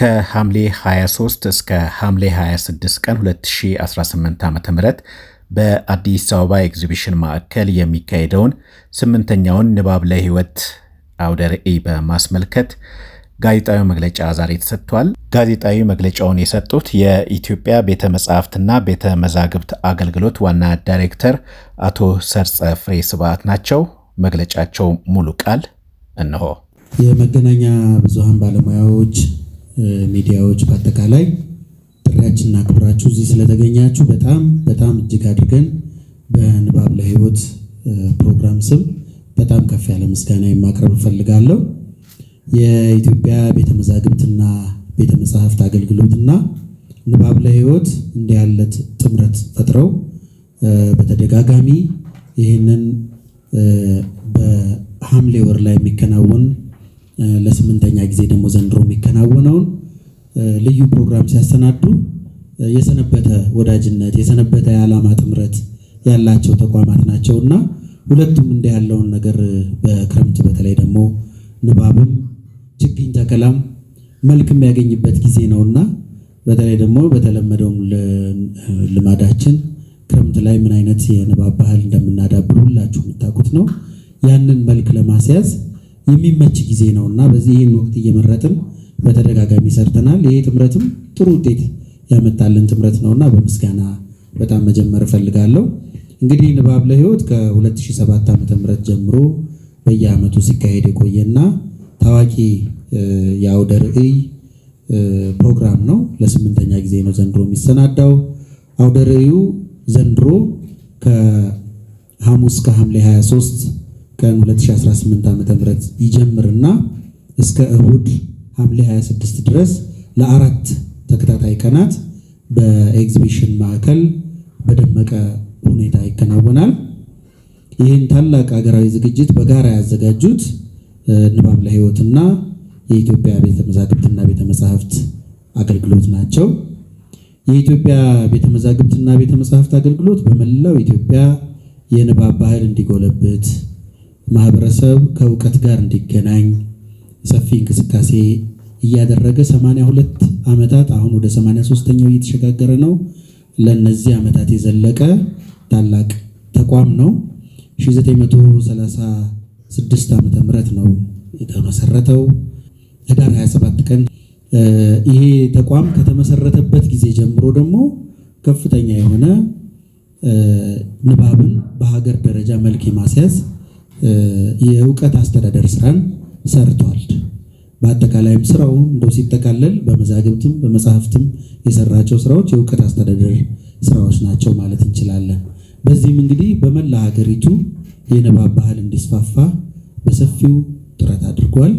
ከሐምሌ 23 እስከ ሐምሌ 26 ቀን 2018 ዓ.ም በአዲስ አበባ ኤግዚቢሽን ማዕከል የሚካሄደውን 8ኛውን ንባብ ለሕይወት አውደ ርዕይ በማስመልከት ጋዜጣዊ መግለጫ ዛሬ ተሰጥቷል። ጋዜጣዊ መግለጫውን የሰጡት የኢትዮጵያ ቤተ መጻሕፍትና ቤተ መዛግብት አገልግሎት ዋና ዳይሬክተር አቶ ሰርጸ ፍሬ ስብሐት ናቸው። መግለጫቸው ሙሉ ቃል እነሆ። የመገናኛ ብዙሃን ባለሙያዎች፣ ሚዲያዎች በአጠቃላይ ጥሪያችንና ክብራችሁ እዚህ ስለተገኛችሁ በጣም እጅግ አድርገን በንባብ ለሕይወት ፕሮግራም ስም በጣም ከፍ ያለ ምስጋና ማቅረብ እፈልጋለሁ። የኢትዮጵያ ቤተ መዛግብትና ቤተ መጻሕፍት አገልግሎትና ንባብ ለሕይወት እንዲህ ያለ ጥምረት ፈጥረው በተደጋጋሚ ይህንን በሐምሌ ወር ላይ የሚከናወን ለ8ኛ ጊዜ ደግሞ ዘንድሮ የሚከናወነውን ልዩ ፕሮግራም ሲያሰናዱ የሰነበተ ወዳጅነት የሰነበተ የዓላማ ጥምረት ያላቸው ተቋማት ናቸውና ሁለቱም እንዲህ ያለውን ነገር በክረምት በተለይ ደግሞ ንባብም ችግኝ ተከላም መልክ የሚያገኝበት ጊዜ ነውና በተለይ ደግሞ በተለመደው ልማዳችን ክረምት ላይ ምን አይነት የንባብ ባህል እንደምናዳብር ሁላችሁ የምታውቁት ነው። ያንን መልክ ለማስያዝ የሚመች ጊዜ ነውና በዚህ ይህን ወቅት እየመረጥን በተደጋጋሚ ሰርተናል። ይሄ ጥምረትም ጥሩ ውጤት ያመጣልን ጥምረት ነውና በምስጋና በጣም መጀመር እፈልጋለሁ። እንግዲህ ንባብ ለሕይወት ከ2007 ዓ.ም ጀምሮ በየዓመቱ ሲካሄድ የቆየና ታዋቂ የአውደ ርዕይ ፕሮግራም ነው። ለ8ኛ ጊዜ ነው ዘንድሮ የሚሰናዳው። አውደ ርዕዩ ዘንድሮ ከሐሙስ ከሐምሌ 23 ቀን 2018 ዓ.ም ይጀምርና እስከ እሁድ ሐምሌ 26 ድረስ ለ4 ተከታታይ ቀናት በኤግዚቢሽን ማዕከል በደመቀ ሁኔታ ይከናወናል። ይህን ታላቅ ሀገራዊ ዝግጅት በጋራ ያዘጋጁት ንባብ ለሕይወትና የኢትዮጵያ ቤተ መዛግብትና ቤተ መጻሕፍት አገልግሎት ናቸው። የኢትዮጵያ ቤተ መዛግብትና ቤተ መጻሕፍት አገልግሎት በመላው ኢትዮጵያ የንባብ ባህል እንዲጎለብት፣ ማህበረሰብ ከእውቀት ጋር እንዲገናኝ ሰፊ እንቅስቃሴ እያደረገ 82 ዓመታት አሁን ወደ 83ኛው እየተሸጋገረ ነው። ለነዚህ ዓመታት የዘለቀ ታላቅ ተቋም ነው። 1936 ዓመተ ምህረት ነው የተመሰረተው። ህዳር 27 ቀን ይሄ ተቋም ከተመሰረተበት ጊዜ ጀምሮ ደግሞ ከፍተኛ የሆነ ንባብን በሀገር ደረጃ መልክ የማስያዝ የእውቀት አስተዳደር ስራን ሰርቷል። በአጠቃላይም ስራው እንደው ሲጠቃለል በመዛግብትም በመጽሐፍትም የሰራቸው ስራዎች የእውቀት አስተዳደር ስራዎች ናቸው ማለት እንችላለን። በዚህም እንግዲህ በመላ ሀገሪቱ የንባብ ባህል እንዲስፋፋ በሰፊው ጥረት አድርጓል።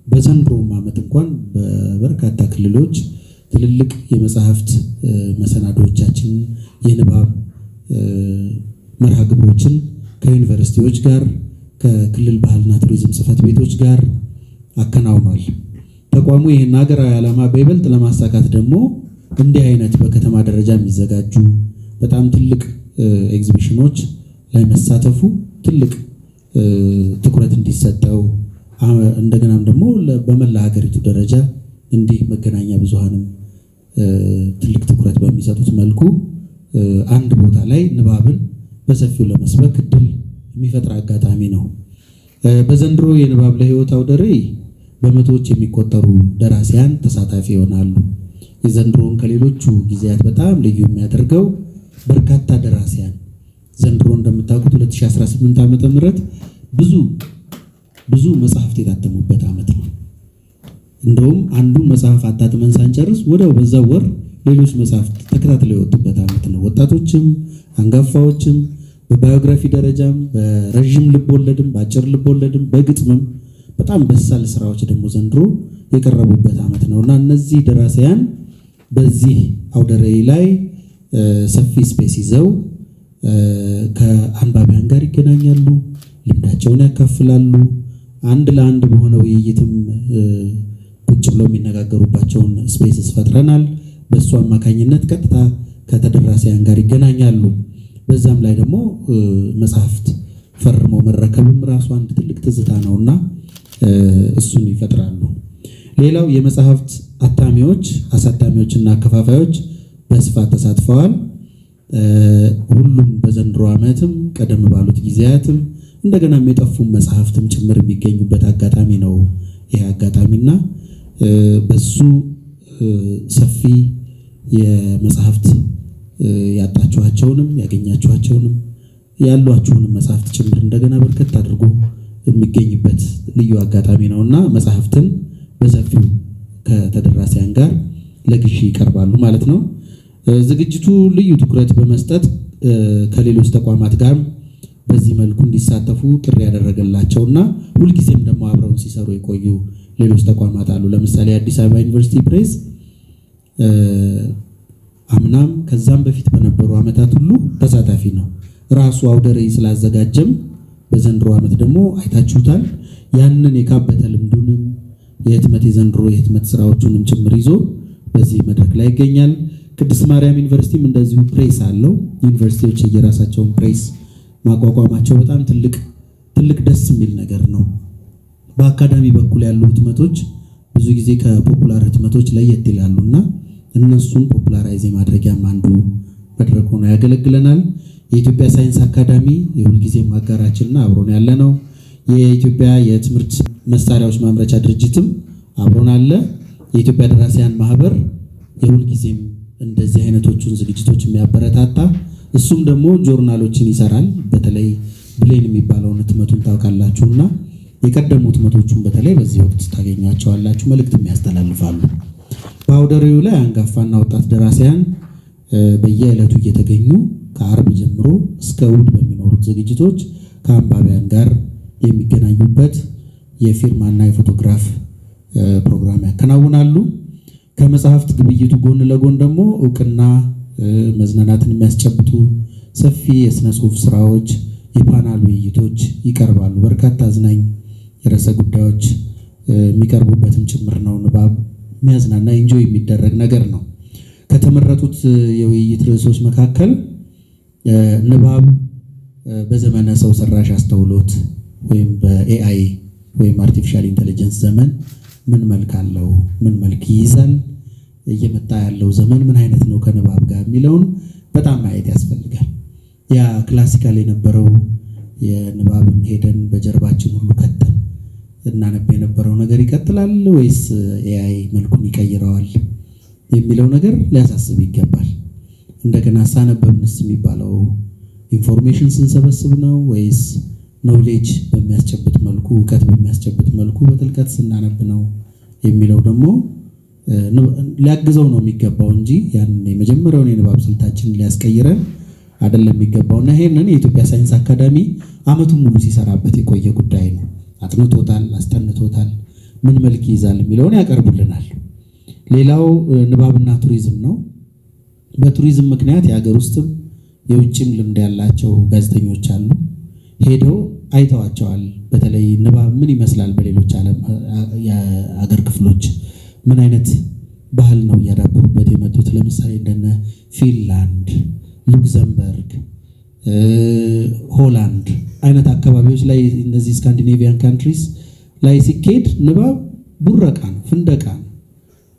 በዘንድሮም ዓመት እንኳን በበርካታ ክልሎች ትልልቅ የመጽሐፍት መሰናዶዎቻችን የንባብ መርሃ ግብሮችን ከዩኒቨርሲቲዎች ጋር ከክልል ባህልና ቱሪዝም ጽሕፈት ቤቶች ጋር አከናውኗል። ተቋሙ ይህን ሀገራዊ ዓላማ በይበልጥ ለማሳካት ደግሞ እንዲህ አይነት በከተማ ደረጃ የሚዘጋጁ በጣም ትልቅ ኤግዚቢሽኖች ላይ መሳተፉ ትልቅ ትኩረት እንዲሰጠው እንደገናም ደግሞ በመላ ሀገሪቱ ደረጃ እንዲህ መገናኛ ብዙሃንም ትልቅ ትኩረት በሚሰጡት መልኩ አንድ ቦታ ላይ ንባብን በሰፊው ለመስበክ እድል የሚፈጥር አጋጣሚ ነው። በዘንድሮ የንባብ ለሕይወት አውደ ርዕይ በመቶዎች የሚቆጠሩ ደራሲያን ተሳታፊ ይሆናሉ። የዘንድሮን ከሌሎቹ ጊዜያት በጣም ልዩ የሚያደርገው በርካታ ደራሲያን ዘንድሮ እንደምታውቁት 2018 ዓ.ም ብዙ መጽሐፍት የታተሙበት ዓመት ነው። እንደውም አንዱ መጽሐፍ አታትመን ሳንጨርስ ወዲያው በዛው ወር ሌሎች መጽሐፍት ተከታትለው የወጡበት ዓመት ነው። ወጣቶችም አንጋፋዎችም በባዮግራፊ ደረጃም በረዥም ልቦለድም በአጭር ልቦለድም በግጥምም በጣም በሳል ስራዎች ደግሞ ዘንድሮ የቀረቡበት ዓመት ነውና እነዚህ ደራሲያን በዚህ አውደ ርዕይ ላይ ሰፊ ስፔስ ይዘው ከአንባቢያን ጋር ይገናኛሉ፣ ልምዳቸውን ያካፍላሉ። አንድ ለአንድ በሆነ ውይይትም ቁጭ ብለው የሚነጋገሩባቸውን ስፔስስ ፈጥረናል። በእሱ አማካኝነት ቀጥታ ከተደራሲያን ጋር ይገናኛሉ። በዛም ላይ ደግሞ መጽሐፍት ፈርሞ መረከብም ራሱ አንድ ትልቅ ትዝታ ነውና እሱን ይፈጥራሉ። ሌላው የመጽሐፍት አታሚዎች፣ አሳታሚዎችና አከፋፋዮች በስፋት ተሳትፈዋል። ሁሉም በዘንድሮ ዓመትም ቀደም ባሉት ጊዜያትም እንደገና የጠፉ መጽሐፍትም ጭምር የሚገኙበት አጋጣሚ ነው ይሄ አጋጣሚና በሱ ሰፊ የመጽሐፍት ያጣችኋቸውንም ያገኛችኋቸውንም ያሏችሁንም መጽሐፍት ጭምር እንደገና በርከት አድርጎ የሚገኝበት ልዩ አጋጣሚ ነውና መጽሐፍትን በሰፊው ከተደራሲያን ጋር ለግዢ ይቀርባሉ ማለት ነው። ዝግጅቱ ልዩ ትኩረት በመስጠት ከሌሎች ተቋማት ጋር በዚህ መልኩ እንዲሳተፉ ጥሪ ያደረገላቸውና ሁልጊዜም ደግሞ አብረውን ሲሰሩ የቆዩ ሌሎች ተቋማት አሉ። ለምሳሌ አዲስ አበባ ዩኒቨርሲቲ ፕሬስ አምናም ከዛም በፊት በነበሩ ዓመታት ሁሉ ተሳታፊ ነው። ራሱ አውደ ርዕይ ስላዘጋጀም በዘንድሮ ዓመት ደግሞ አይታችሁታል። ያንን የካበተ ልምዱንም የዘንድሮ የህትመት ስራዎቹንም ጭምር ይዞ በዚህ መድረክ ላይ ይገኛል። ቅድስት ማርያም ዩኒቨርሲቲም እንደዚሁ ፕሬስ አለው። ዩኒቨርሲቲዎች የራሳቸውን ፕሬስ ማቋቋማቸው በጣም ትልቅ ደስ የሚል ነገር ነው። በአካዳሚ በኩል ያሉ ህትመቶች ብዙ ጊዜ ከፖፑላር ህትመቶች ለየት ይላሉና እነሱን ፖፑላራይዝ ማድረጊያም አንዱ መድረክ ሆኖ ያገለግለናል። የኢትዮጵያ ሳይንስ አካዳሚ የሁልጊዜም አጋራችንና አብሮን ያለ ነው። የኢትዮጵያ የትምህርት መሳሪያዎች ማምረቻ ድርጅትም አብሮን አለ። የኢትዮጵያ ደራሲያን ማህበር የሁልጊዜም እንደዚህ አይነቶቹን ዝግጅቶች የሚያበረታታ እሱም ደግሞ ጆርናሎችን ይሰራል። በተለይ ብሌን የሚባለውን ህትመቱን ታውቃላችሁና የቀደሙ ህትመቶቹን በተለይ በዚህ ወቅት ታገኟቸዋላችሁ፣ መልእክትም ያስተላልፋሉ። በአውደ ርዕዩ ላይ አንጋፋና ወጣት ደራሲያን በየዕለቱ እየተገኙ ከአርብ ጀምሮ እስከ እሑድ በሚኖሩት ዝግጅቶች ከአንባቢያን ጋር የሚገናኙበት የፊርማና የፎቶግራፍ ፕሮግራም ያከናውናሉ። ከመጽሐፍት ግብይቱ ጎን ለጎን ደግሞ እውቅና መዝናናትን የሚያስጨብጡ ሰፊ የሥነ ጽሑፍ ስራዎች፣ የፓናል ውይይቶች ይቀርባሉ። በርካታ አዝናኝ የርዕሰ ጉዳዮች የሚቀርቡበትም ጭምር ነው። ንባብ የሚያዝናና ኢንጆይ የሚደረግ ነገር ነው። ከተመረጡት የውይይት ርዕሶች መካከል ንባብ በዘመነ ሰው ሰራሽ አስተውሎት ወይም በኤአይ ወይም አርቲፊሻል ኢንተለጀንስ ዘመን ምን መልክ አለው፣ ምን መልክ ይይዛል፣ እየመጣ ያለው ዘመን ምን አይነት ነው ከንባብ ጋር የሚለውን በጣም ማየት ያስፈልጋል። ያ ክላሲካል የነበረው የንባብን ሄደን በጀርባችን ሁሉ ከተን እናነብ የነበረው ነገር ይቀጥላል ወይስ ኤአይ መልኩን ይቀይረዋል የሚለው ነገር ሊያሳስብ ይገባል። እንደገና ሳነበብንስ የሚባለው ኢንፎርሜሽን ስንሰበስብ ነው ወይስ ኖሌጅ በሚያስጨብጥ መልኩ እውቀት በሚያስጨብጥ መልኩ በጥልቀት ስናነብ ነው የሚለው ደግሞ ሊያግዘው ነው የሚገባው እንጂ ያን የመጀመሪያውን የንባብ ስልታችንን ሊያስቀይረን አይደለም የሚገባውና ይሄንን የኢትዮጵያ ሳይንስ አካዳሚ ዓመቱን ሙሉ ሲሰራበት የቆየ ጉዳይ ነው። አጥንቶታል፣ አስጠንቶታል፣ ምን መልክ ይይዛል የሚለውን ያቀርቡልናል። ሌላው ንባብና ቱሪዝም ነው። በቱሪዝም ምክንያት የሀገር ውስጥም የውጭም ልምድ ያላቸው ጋዜጠኞች አሉ። ሄደው አይተዋቸዋል። በተለይ ንባብ ምን ይመስላል በሌሎች ዓለም የአገር ክፍሎች ምን አይነት ባህል ነው እያዳበሩበት የመጡት። ለምሳሌ እንደነ ፊንላንድ፣ ሉክዘምበርግ፣ ሆላንድ አይነት አካባቢዎች ላይ እነዚህ ስካንዲኔቪያን ካንትሪስ ላይ ሲኬድ ንባብ ቡረቃ ነው፣ ፍንደቃ ነው።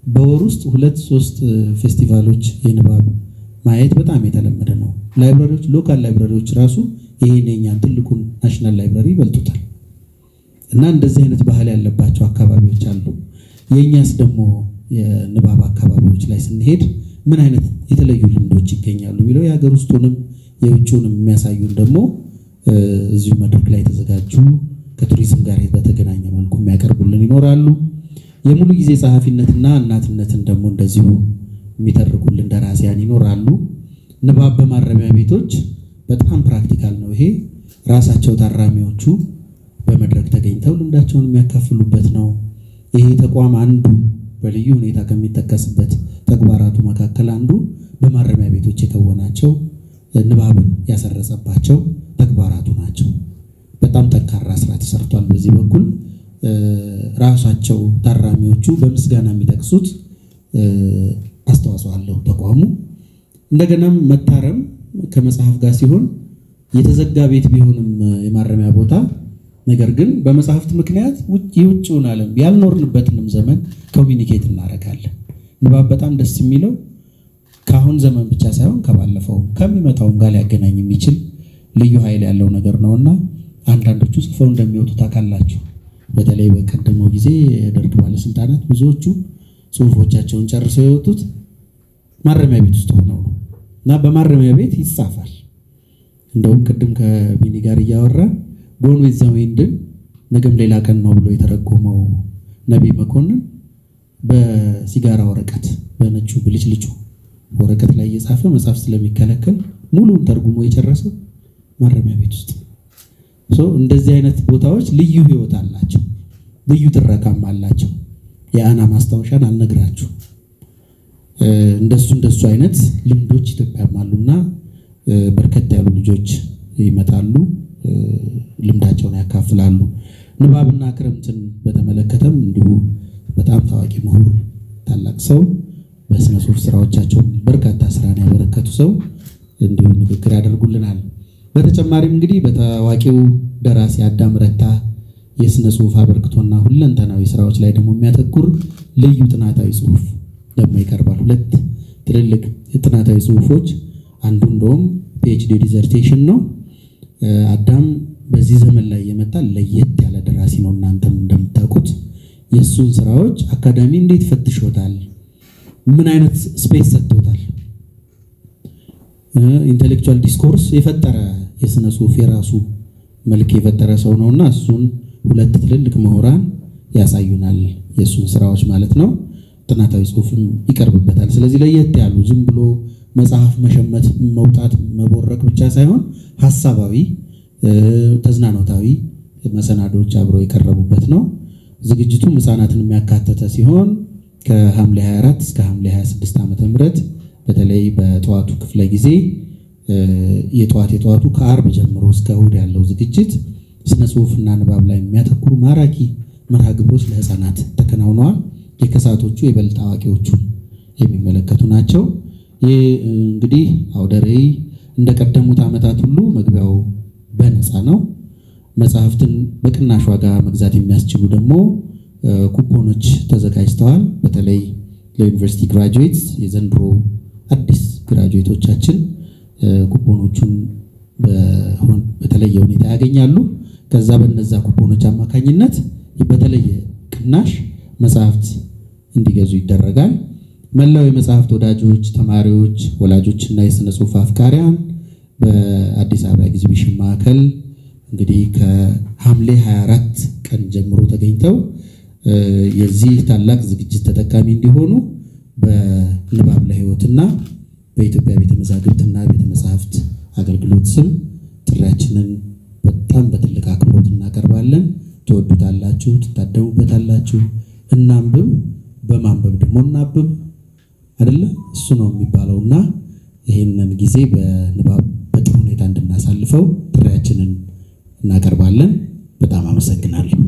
በወር ውስጥ 2-3 ፌስቲቫሎች የንባብ ማየት በጣም የተለመደ ነው። ላይብራሪዎች፣ ሎካል ላይብራሪዎች ራሱ ይሄን የኛን ትልቁን ናሽናል ላይብራሪ ይበልጡታል። እና እንደዚህ አይነት ባህል ያለባቸው አካባቢዎች አሉ። የኛስ ደግሞ የንባብ አካባቢዎች ላይ ስንሄድ ምን አይነት የተለዩ ልምዶች ይገኛሉ የሚለው የሀገር ውስጡንም የውጭውንም የሚያሳዩን ደግሞ እዚሁ መድረክ ላይ የተዘጋጁ ከቱሪዝም ጋር በተገናኘ መልኩ የሚያቀርቡልን ይኖራሉ። የሙሉ ጊዜ ጸሐፊነትና እናትነትን ደግሞ እንደዚሁ የሚተርኩልን ደራሲያን ይኖራሉ። ንባብ በማረሚያ ቤቶች በጣም ፕራክቲካል ነው። ይሄ ራሳቸው ታራሚዎቹ በመድረክ ተገኝተው ልምዳቸውን የሚያካፍሉበት ነው። ይሄ ተቋም አንዱ በልዩ ሁኔታ ከሚጠቀስበት ተግባራቱ መካከል አንዱ በማረሚያ ቤቶች የከወናቸው ንባብን ያሰረጸባቸው ተግባራቱ ናቸው። በጣም ጠንካራ ስራ ተሰርቷል። በዚህ በኩል ራሳቸው ታራሚዎቹ በምስጋና የሚጠቅሱት አስተዋጽኦ አለው ተቋሙ። እንደገናም መታረም ከመጽሐፍ ጋር ሲሆን የተዘጋ ቤት ቢሆንም የማረሚያ ቦታ ነገር ግን በመጽሐፍት ምክንያት የውጭውን ዓለም ያልኖርንበትንም ዘመን ኮሚኒኬት እናደርጋለን። ንባብ በጣም ደስ የሚለው ከአሁን ዘመን ብቻ ሳይሆን ከባለፈው ከሚመጣውም ጋር ሊያገናኝ የሚችል ልዩ ኃይል ያለው ነገር ነውና አንዳንዶቹ ጽፈው እንደሚወጡ ታውቃላችሁ። በተለይ በቀደመው ጊዜ የደርግ ባለስልጣናት ብዙዎቹ ጽሁፎቻቸውን ጨርሰው የወጡት ማረሚያ ቤት ውስጥ ሆነው ነው እና በማረሚያ ቤት ይጻፋል። እንደውም ቅድም ከቢኒ ጋር እያወራን ጎን ዊዝ ዘ ዊንድን ነገም ሌላ ቀን ነው ብሎ የተረጎመው ነቢይ መኮንን በሲጋራ ወረቀት በነጩ ብልጭልጩ ወረቀት ላይ እየጻፈ መጽሐፍ ስለሚከለከል ሙሉን ተርጉሞ የጨረሰው ማረሚያ ቤት ውስጥ። እንደዚህ አይነት ቦታዎች ልዩ ህይወት አላቸው፣ ልዩ ትረካም አላቸው። የአና ማስታወሻን አልነግራችሁ እንደሱ አይነት ልምዶች ኢትዮጵያም አሉና በርከት ያሉ ልጆች ይመጣሉ፣ ልምዳቸውን ያካፍላሉ። ንባብና ክረምትን በተመለከተም እንዲሁ በጣም ታዋቂ ምሁር ታላቅ ሰው በስነ ጽሁፍ ስራዎቻቸው በርካታ ስራን ያበረከቱ ሰው እንዲሁ ንግግር ያደርጉልናል። በተጨማሪም እንግዲህ በታዋቂው ደራሲ አዳም ረታ የስነ ጽሁፍ አበርክቶና ሁለንተናዊ ስራዎች ላይ ደግሞ የሚያተኩር ልዩ ጥናታዊ ጽሁፍ ደግሞ ይቀርባል። ሁለት ትልልቅ ጥናታዊ ጽሁፎች፣ አንዱ እንደውም ፒኤችዲ ዲዘርቴሽን ነው። አዳም በዚህ ዘመን ላይ የመጣ ለየት ያለ ደራሲ ነው። እናንተም እንደምታውቁት የእሱን ስራዎች አካዳሚ እንዴት ፈትሾታል፣ ምን አይነት ስፔስ ሰጥቶታል፣ ኢንቴሌክቹዋል ዲስኮርስ የፈጠረ የስነ ጽሁፍ የራሱ መልክ የፈጠረ ሰው ነውና እሱን ሁለት ትልልቅ ምሁራን ያሳዩናል፣ የእሱን ስራዎች ማለት ነው። ጥናታዊ ጽሁፍም ይቀርብበታል። ስለዚህ ለየት ያሉ ዝም ብሎ መጽሐፍ መሸመት መውጣት መቦረቅ ብቻ ሳይሆን ሀሳባዊ ተዝናኖታዊ መሰናዶች አብረው የቀረቡበት ነው። ዝግጅቱም ህፃናትን የሚያካተተ ሲሆን ከሐምሌ 24 እስከ ሐምሌ 26 ዓመተ ምህረት በተለይ በጠዋቱ ክፍለ ጊዜ የጠዋቱ ከአርብ ጀምሮ እስከ እሑድ ያለው ዝግጅት ስነ ጽሁፍና ንባብ ላይ የሚያተኩሩ ማራኪ መርሃ ግብሮች ለህፃናት ተከናውነዋል። የከሳቶቹ የበልጥ አዋቂዎቹን የሚመለከቱ ናቸው። ይህ እንግዲህ አውደ ርዕይ እንደቀደሙት ዓመታት ሁሉ መግቢያው በነፃ ነው። መጽሐፍትን በቅናሽ ዋጋ መግዛት የሚያስችሉ ደግሞ ኩፖኖች ተዘጋጅተዋል። በተለይ ለዩኒቨርሲቲ ግራጁዌትስ የዘንድሮ አዲስ ግራጁዌቶቻችን ኩፖኖቹን በተለየ ሁኔታ ያገኛሉ። ከዛ በነዛ ኩፖኖች አማካኝነት በተለየ ቅናሽ መጽሐፍት እንዲገዙ ይደረጋል። መላው የመጽሐፍት ወዳጆች፣ ተማሪዎች፣ ወላጆችና የስነ ጽሁፍ አፍቃሪያን በአዲስ አበባ ኤግዚቢሽን ማዕከል እንግዲህ ከሐምሌ 24 ቀን ጀምሮ ተገኝተው የዚህ ታላቅ ዝግጅት ተጠቃሚ እንዲሆኑ በንባብ ለሕይወትና በኢትዮጵያ ቤተ መዛግብትና ቤተ መጻሕፍት አገልግሎት ስም ጥሪያችንን በጣም በትልቅ አክብሮት እናቀርባለን። ትወዱታላችሁ፣ ትታደሙበታላችሁ። እናንብብ፣ በማንበብ ደግሞ እናብብ አይደለ? እሱ ነው የሚባለውና ይህንን ጊዜ በንባብ በጥሩ ሁኔታ እንድናሳልፈው ጥሪያችንን እናቀርባለን። በጣም አመሰግናለሁ።